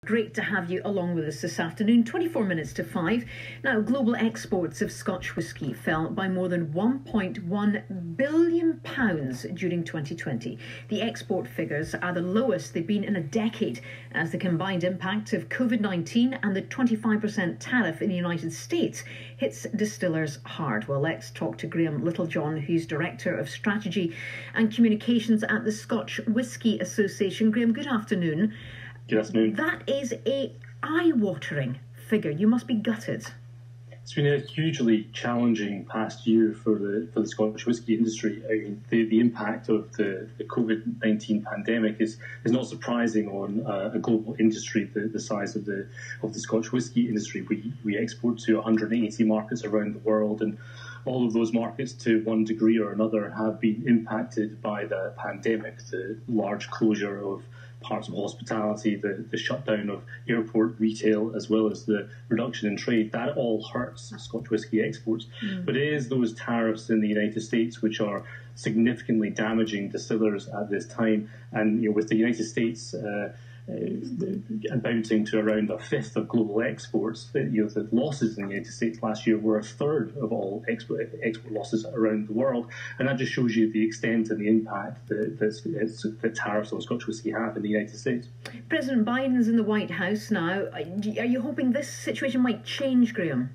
Great to have you along with us this afternoon, 24 minutes to 5. Now, global exports of Scotch whisky fell by more than £1.1 billion during 2020. The export figures are the lowest they've been in a decade, as the combined impact of COVID-19 and the 25% tariff in the United States hits distillers hard. Well, let's talk to Graham Littlejohn, who's Director of Strategy and Communications at the Scotch Whisky Association. Graham, good afternoon. Good afternoon. That is a eye-watering figure. You must be gutted. It's been a hugely challenging past year for the Scottish whisky industry. I mean, the impact of the COVID-19 pandemic is not surprising on a global industry the size of the Scotch whisky industry. We export to 180 markets around the world, and all of those markets, to one degree or another, have been impacted by the pandemic. The large closure of parts of hospitality, the shutdown of airport retail, as well as the reduction in trade, that all hurts Scotch whisky exports. But it is those tariffs in the United States which are significantly damaging distillers at this time. And with the United States amounting to around a fifth of global exports, the losses in the United States last year were a third of all export losses around the world, and that just shows you the extent and the impact that tariffs on Scotch whisky have in the United States. President Biden's in the White House now. Are you hoping this situation might change, Graham?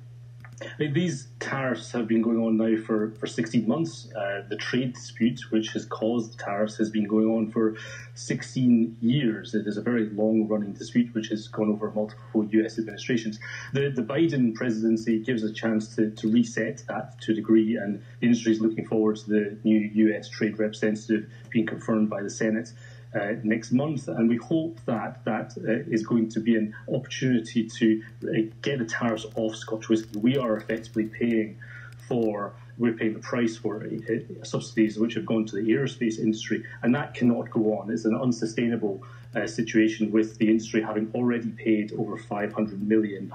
These tariffs have been going on now for 16 months. The trade dispute which has caused the tariffs has been going on for 16 years. It is a very long-running dispute which has gone over multiple US administrations. The Biden presidency gives a chance to reset that to a degree, and the industry is looking forward to the new US trade representative being confirmed by the Senate next month, and we hope that is going to be an opportunity to get the tariffs off Scotch whisky. We are effectively paying the price for subsidies which have gone to the aerospace industry, and that cannot go on. It's an unsustainable situation, with the industry having already paid over £500 million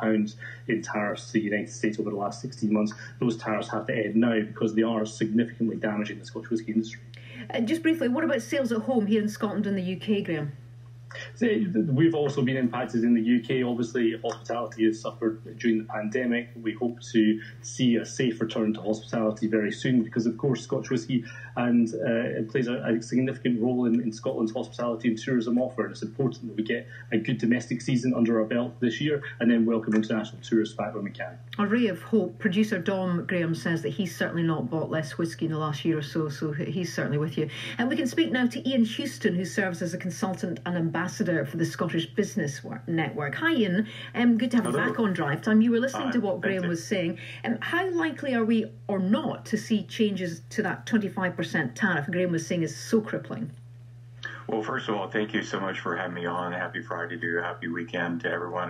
in tariffs to the United States over the last 16 months. Those tariffs have to end now because they are significantly damaging the Scotch whisky industry. Just briefly, what about sales at home here in Scotland and the UK, Graham? We've also been impacted in the UK. Obviously, hospitality has suffered during the pandemic. We hope to see a safe return to hospitality very soon because, of course, Scotch whisky it plays a significant role in Scotland's hospitality and tourism offer. And it's important that we get a good domestic season under our belt this year and then welcome international tourists back when we can. A ray of hope. Producer Dom Graham says that he's certainly not bought less whisky in the last year or so he's certainly with you. And we can speak now to Ian Houston, who serves as a consultant and ambassador for the Scottish Business Network. Hi, Ian. Good to have you back on Drive Time. You were listening to what Graham was saying. How likely are we or not to see changes to that 25% tariff Graham was saying is so crippling? Well, first of all, thank you so much for having me on. Happy Friday to you. Happy weekend to everyone.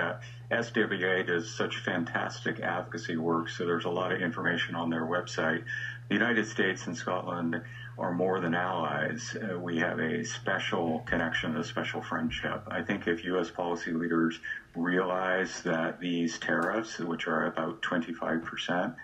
SWA does such fantastic advocacy work, so there's a lot of information on their website. The United States and Scotland are more than allies. We have a special connection, a special friendship. I think if U.S. policy leaders realize that these tariffs, which are about 25%,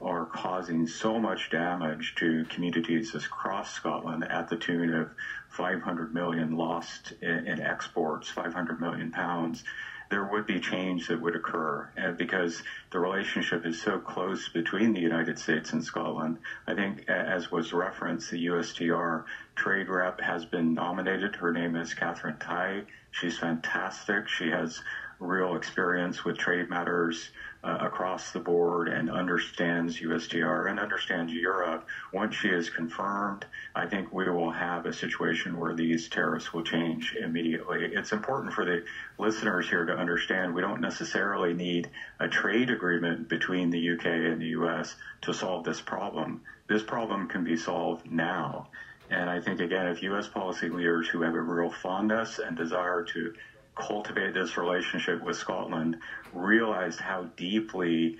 are causing so much damage to communities across Scotland at the tune of 500 million lost in exports, 500 million pounds, there would be change that would occur because the relationship is so close between the United States and Scotland. I think, as was referenced, the USTR trade rep has been nominated. Her name is Catherine Tai. She's fantastic. She has real experience with trade matters across the board and understands USTR and understands Europe. Once she is confirmed, I think we will have a situation where these tariffs will change immediately. It's important for the listeners here to understand we don't necessarily need a trade agreement between the UK and the US to solve this problem. This problem can be solved now. And I think, again, if U.S. policy leaders who have a real fondness and desire to cultivate this relationship with Scotland realized how deeply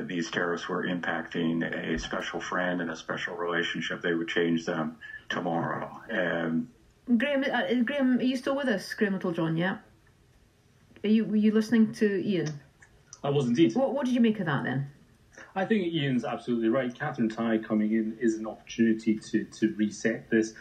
these tariffs were impacting a special friend and a special relationship, they would change them tomorrow. Graham, are you still with us, Graham Littlejohn? Yeah. Were you listening to Ian? I was indeed. What did you make of that then? I think Ian's absolutely right. Catherine Tai coming in is an opportunity to reset this.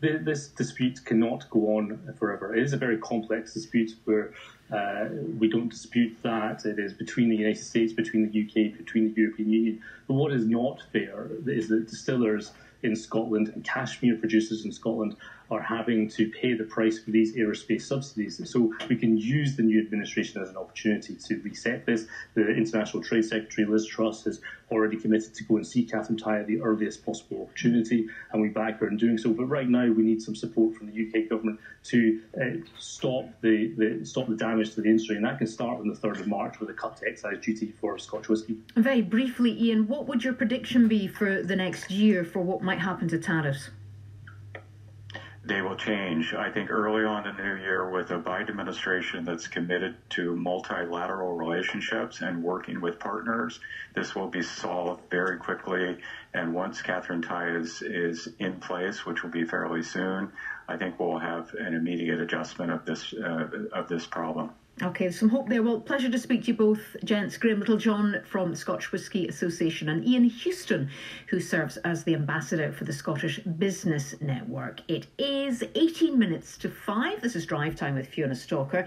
This dispute cannot go on forever. It is a very complex dispute where We don't dispute that. It is between the United States, between the UK, between the European Union. But what is not fair is that distillers in Scotland and cashmere producers in Scotland are having to pay the price for these aerospace subsidies. So we can use the new administration as an opportunity to reset this. The International Trade Secretary, Liz Truss, has already committed to go and see Catherine Tai at the earliest possible opportunity, and we back her in doing so. But right now we need some support from the UK government to stop the damage to the industry, and that can start on the 3rd of March with a cut to excise duty for Scotch whisky. Very briefly, Ian, what would your prediction be for the next year for what might happen to tariffs? They will change. I think early on in the new year, with a Biden administration that's committed to multilateral relationships and working with partners, this will be solved very quickly. And once Catherine Tai is in place, which will be fairly soon, I think we'll have an immediate adjustment of this problem. Okay, some hope there. Well, pleasure to speak to you both, gents. Graham Littlejohn from the Scotch Whisky Association and Ian Houston, who serves as the ambassador for the Scottish Business Network. It is 18 minutes to 5. This is Drive Time with Fiona Stalker.